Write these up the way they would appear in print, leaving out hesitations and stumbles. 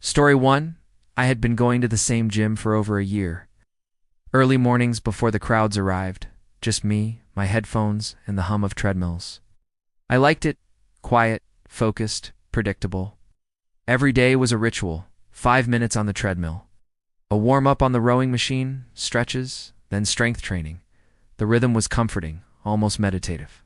Story 1. I had been going to the same gym for over a year. Early mornings before the crowds arrived, just me, my headphones, and the hum of treadmills. I liked it. Quiet, focused, predictable. Every day was a ritual. 5 minutes on the treadmill. A warm-up on the rowing machine, stretches, then strength training. The rhythm was comforting, almost meditative.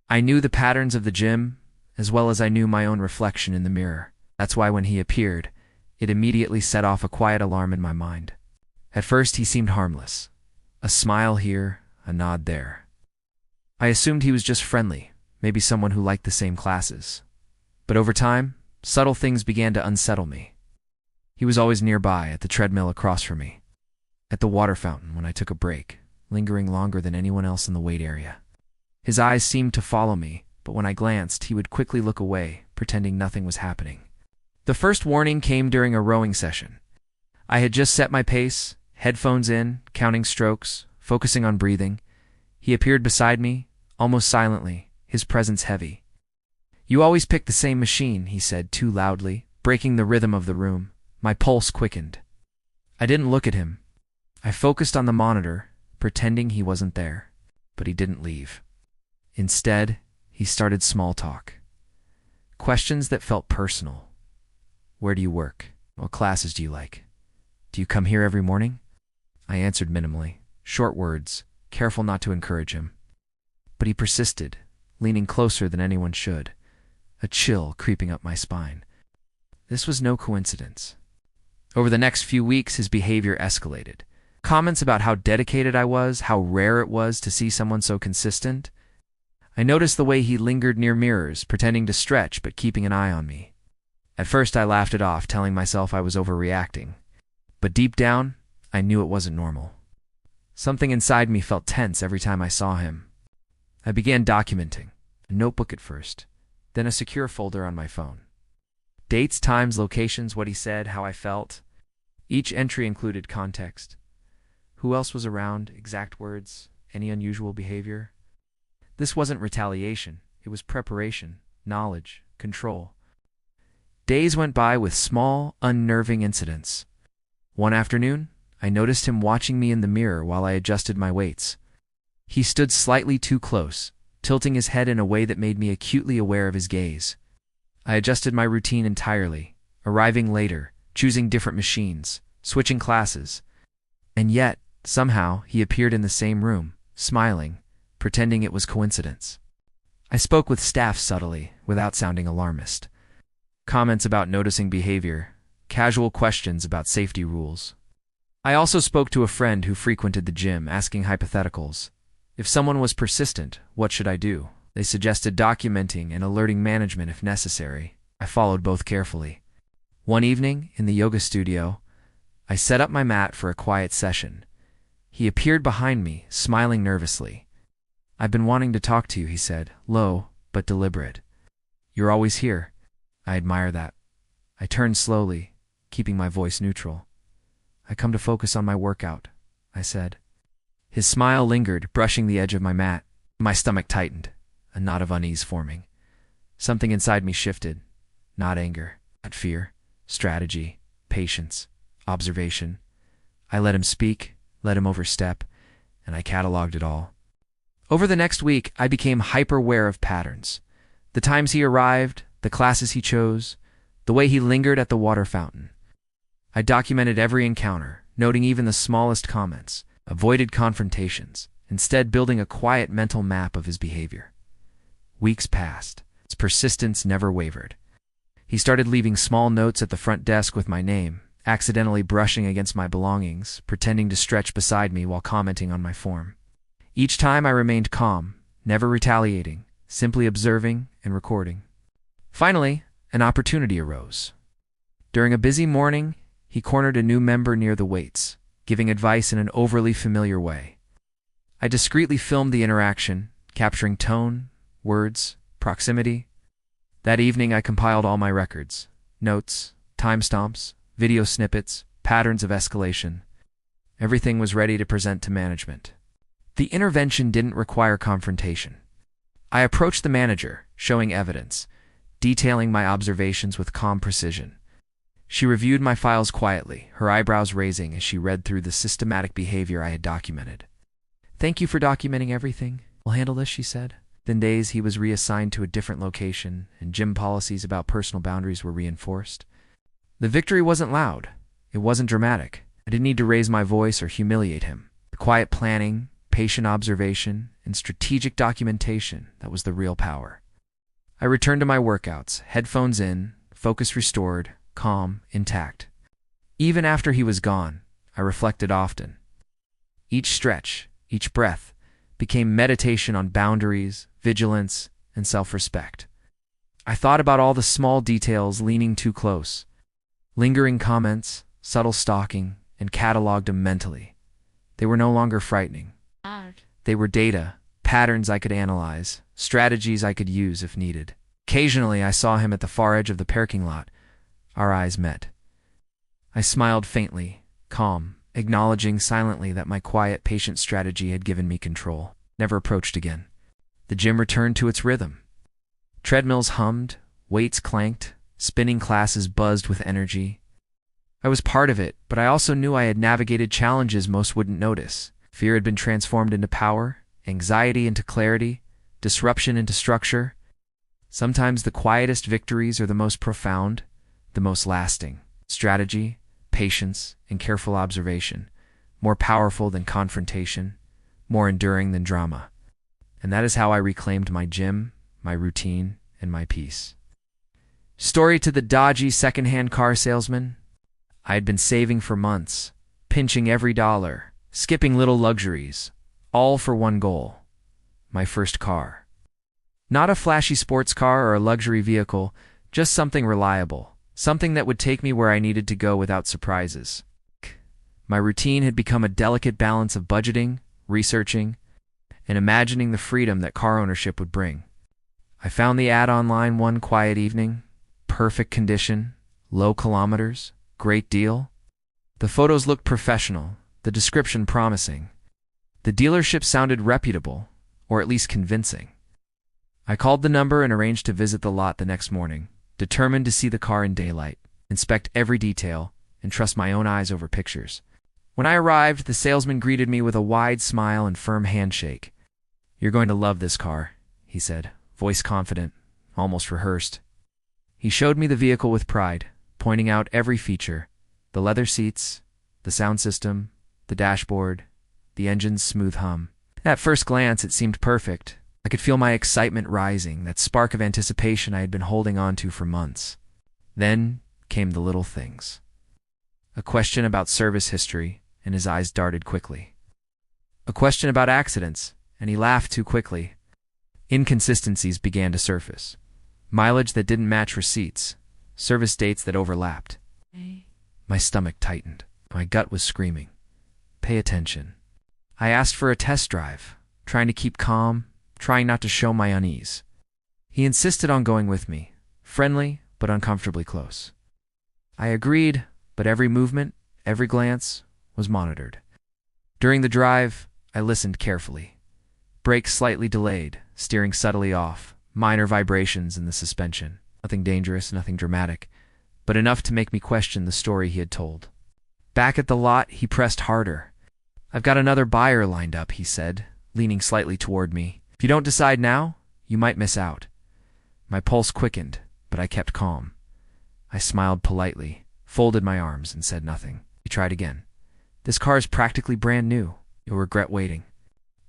I knew the patterns of the gym, as well as I knew my own reflection in the mirror. That's why when he appeared, it immediately set off a quiet alarm in my mind. At first, he seemed harmless. A smile here, a nod there. I assumed he was just friendly, maybe someone who liked the same classes. But over time, subtle things began to unsettle me. He was always nearby, at the treadmill across from me. At the water fountain when I took a break, lingering longer than anyone else in the weight area. His eyes seemed to follow me, but when I glanced, he would quickly look away, pretending nothing was happening. The first warning came during a rowing session. I had just set my pace, headphones in, counting strokes, focusing on breathing. He appeared beside me, almost silently, his presence heavy. "You always pick the same machine," he said too loudly, breaking the rhythm of the room. My pulse quickened. I didn't look at him. I focused on the monitor, pretending he wasn't there, but he didn't leave. Instead, he started small talk. Questions that felt personal. Where do you work? What classes do you like? Do you come here every morning? I answered minimally, short words, careful not to encourage him. But he persisted, leaning closer than anyone should, a chill creeping up my spine. This was no coincidence. Over the next few weeks, his behavior escalated. Comments about how dedicated I was, how rare it was to see someone so consistent. I noticed the way he lingered near mirrors, pretending to stretch but keeping an eye on me. At first, I laughed it off, telling myself I was overreacting. But deep down, I knew it wasn't normal. Something inside me felt tense every time I saw him. I began documenting, a notebook at first, then a secure folder on my phone. Dates, times, locations, what he said, how I felt. Each entry included context. Who else was around, exact words, any unusual behavior. This wasn't retaliation, it was preparation, knowledge, control. Days went by with small, unnerving incidents. One afternoon, I noticed him watching me in the mirror while I adjusted my weights. He stood slightly too close, tilting his head in a way that made me acutely aware of his gaze. I adjusted my routine entirely, arriving later, choosing different machines, switching classes. And yet, somehow, he appeared in the same room, smiling, pretending it was coincidence. I spoke with staff subtly, without sounding alarmist. Comments about noticing behavior, casual questions about safety rules. I also spoke to a friend who frequented the gym, asking hypotheticals. If someone was persistent, what should I do? They suggested documenting and alerting management if necessary. I followed both carefully. One evening, in the yoga studio, I set up my mat for a quiet session. He appeared behind me, smiling nervously. "I've been wanting to talk to you," he said, low but deliberate. "You're always here." I admire that. I turned slowly, keeping my voice neutral. "I come to focus on my workout," I said. His smile lingered, brushing the edge of my mat. My stomach tightened, a knot of unease forming. Something inside me shifted. Not anger, not fear. Strategy, patience, observation. I let him speak, let him overstep, and I cataloged it all. Over the next week, I became hyper-aware of patterns. The times he arrived, the classes he chose, the way he lingered at the water fountain. I documented every encounter, noting even the smallest comments, avoided confrontations, instead building a quiet mental map of his behavior. Weeks passed. His persistence never wavered. He started leaving small notes at the front desk with my name, accidentally brushing against my belongings, pretending to stretch beside me while commenting on my form. Each time I remained calm, never retaliating, simply observing and recording. Finally, an opportunity arose. During a busy morning, he cornered a new member near the weights, giving advice in an overly familiar way. I discreetly filmed the interaction, capturing tone, words, proximity. That evening I compiled all my records, notes, timestamps, video snippets, patterns of escalation. Everything was ready to present to management. The intervention didn't require confrontation. I approached the manager, showing evidence, detailing my observations with calm precision. She reviewed my files quietly, her eyebrows raising as she read through the systematic behavior I had documented. "Thank you for documenting everything. We'll handle this," she said. Within days, he was reassigned to a different location, and gym policies about personal boundaries were reinforced. The victory wasn't loud. It wasn't dramatic. I didn't need to raise my voice or humiliate him. The quiet planning, patient observation, and strategic documentation, that was the real power. I returned to my workouts, headphones in, focus restored, calm, intact. Even after he was gone, I reflected often. Each stretch, each breath, became meditation on boundaries, vigilance, and self-respect. I thought about all the small details leaning too close, lingering comments, subtle stalking, and cataloged them mentally. They were no longer frightening. They were data, patterns I could analyze, strategies I could use if needed. Occasionally, I saw him at the far edge of the parking lot. Our eyes met. I smiled faintly, calm, acknowledging silently that my quiet, patient strategy had given me control. Never approached again. The gym returned to its rhythm. Treadmills hummed, weights clanked, spinning classes buzzed with energy. I was part of it, but I also knew I had navigated challenges most wouldn't notice. Fear had been transformed into power, anxiety into clarity, disruption into structure. Sometimes the quietest victories are the most profound, the most lasting. Strategy, patience, and careful observation, more powerful than confrontation, more enduring than drama. And that is how I reclaimed my gym, my routine, and my peace. Story to the dodgy second-hand car salesman. I had been saving for months, pinching every dollar, skipping little luxuries, all for one goal: my first car. Not a flashy sports car or a luxury vehicle, just something reliable, something that would take me where I needed to go without surprises. My routine had become a delicate balance of budgeting, researching, and imagining the freedom that car ownership would bring. I found the ad online one quiet evening. Perfect condition, low kilometers, great deal. The photos looked professional, the description promising. The dealership sounded reputable, or at least convincing. I called the number and arranged to visit the lot the next morning, determined to see the car in daylight, inspect every detail, and trust my own eyes over pictures. When I arrived, the salesman greeted me with a wide smile and firm handshake. "You're going to love this car," he said, voice confident, almost rehearsed. He showed me the vehicle with pride, pointing out every feature: the leather seats, the sound system, the dashboard, the engine's smooth hum. At first glance, it seemed perfect. I could feel my excitement rising, that spark of anticipation I had been holding on to for months. Then came the little things. A question about service history, and his eyes darted quickly. A question about accidents, and he laughed too quickly. Inconsistencies began to surface. Mileage that didn't match receipts, service dates that overlapped. My stomach tightened. My gut was screaming. Pay attention. I asked for a test drive, trying to keep calm, trying not to show my unease. He insisted on going with me, friendly but uncomfortably close. I agreed, but every movement, every glance, was monitored. During the drive, I listened carefully. Brakes slightly delayed, steering subtly off, minor vibrations in the suspension. Nothing dangerous, nothing dramatic, but enough to make me question the story he had told. Back at the lot, he pressed harder. "I've got another buyer lined up," he said, leaning slightly toward me. "If you don't decide now, you might miss out." My pulse quickened, but I kept calm. I smiled politely, folded my arms, and said nothing. He tried again. "This car is practically brand new. You'll regret waiting."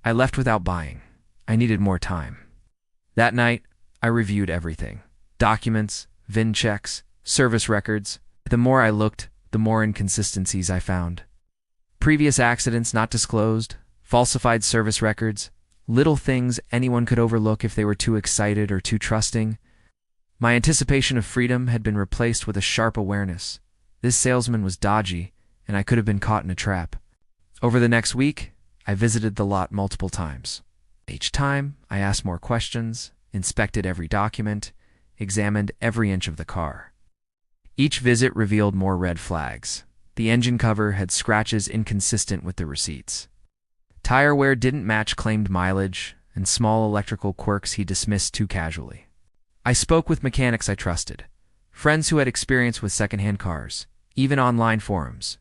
I left without buying. I needed more time. That night, I reviewed everything: documents, VIN checks, service records. The more I looked, the more inconsistencies I found. Previous accidents not disclosed, falsified service records, little things anyone could overlook if they were too excited or too trusting. My anticipation of freedom had been replaced with a sharp awareness. This salesman was dodgy, and I could have been caught in a trap. Over the next week, I visited the lot multiple times. Each time, I asked more questions, inspected every document, examined every inch of the car. Each visit revealed more red flags. The engine cover had scratches inconsistent with the receipts. Tire wear didn't match claimed mileage, and small electrical quirks he dismissed too casually. I spoke with mechanics I trusted, friends who had experience with secondhand cars, even online forums.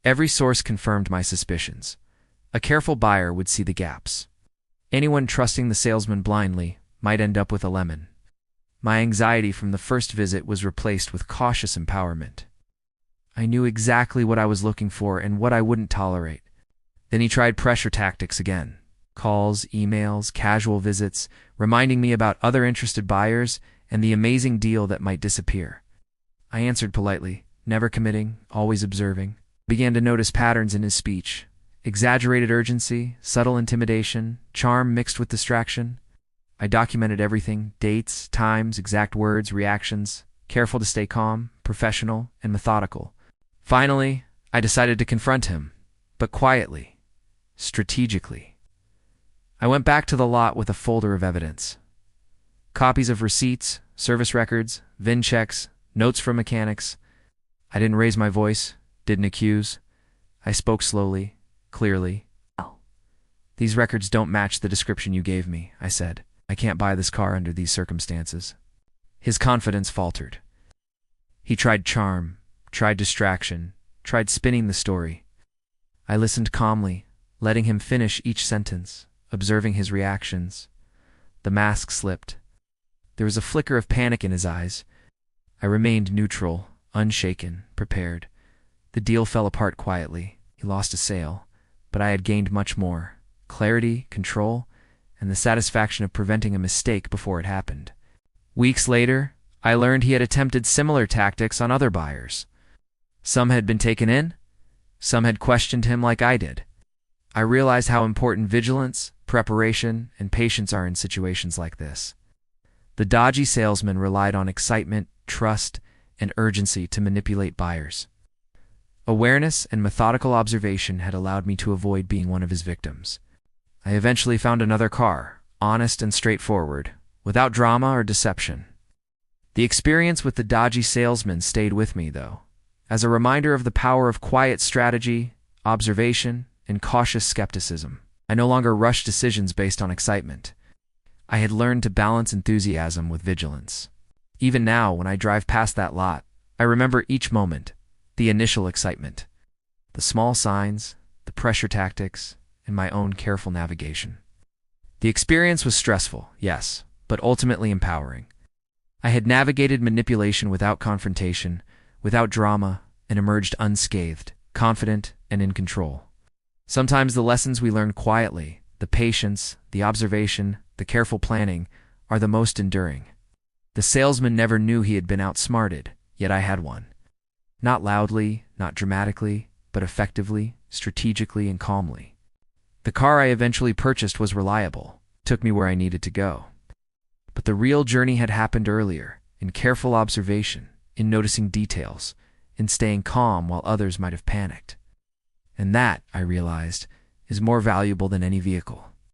Every source confirmed my suspicions. A careful buyer would see the gaps. Anyone trusting the salesman blindly might end up with a lemon. My anxiety from the first visit was replaced with cautious empowerment. I knew exactly what I was looking for and what I wouldn't tolerate. Then he tried pressure tactics again. Calls, emails, casual visits, reminding me about other interested buyers and the amazing deal that might disappear. I answered politely, never committing, always observing. Began to notice patterns in his speech. Exaggerated urgency, subtle intimidation, charm mixed with distraction. I documented everything, dates, times, exact words, reactions, careful to stay calm, professional, and methodical. Finally, I decided to confront him, but quietly, strategically. I went back to the lot with a folder of evidence. Copies of receipts, service records, VIN checks, notes from mechanics. I didn't raise my voice, didn't accuse. I spoke slowly, clearly. These records don't match the description you gave me, I said. I can't buy this car under these circumstances. His confidence faltered. He tried charm, tried distraction, tried spinning the story. I listened calmly, letting him finish each sentence, observing his reactions. The mask slipped. There was a flicker of panic in his eyes. I remained neutral, unshaken, prepared. The deal fell apart quietly. He lost a sale, but I had gained much more: clarity, control, and the satisfaction of preventing a mistake before it happened. Weeks later, I learned he had attempted similar tactics on other buyers. Some had been taken in, some had questioned him like I did. I realized how important vigilance, preparation, and patience are in situations like this. The dodgy salesman relied on excitement, trust, and urgency to manipulate buyers. Awareness and methodical observation had allowed me to avoid being one of his victims. I eventually found another car, honest and straightforward, without drama or deception. The experience with the dodgy salesman stayed with me, though, as a reminder of the power of quiet strategy, observation, and cautious skepticism. I no longer rushed decisions based on excitement. I had learned to balance enthusiasm with vigilance. Even now, when I drive past that lot, I remember each moment, the initial excitement, the small signs, the pressure tactics, and my own careful navigation. The experience was stressful, yes, but ultimately empowering. I had navigated manipulation without confrontation, without drama, and emerged unscathed, confident, and in control. Sometimes the lessons we learn quietly, the patience, the observation, the careful planning, are the most enduring. The salesman never knew he had been outsmarted, yet I had won. Not loudly, not dramatically, but effectively, strategically, and calmly. The car I eventually purchased was reliable, took me where I needed to go. But the real journey had happened earlier, in careful observation, in noticing details, in staying calm while others might have panicked. And that, I realized, is more valuable than any vehicle.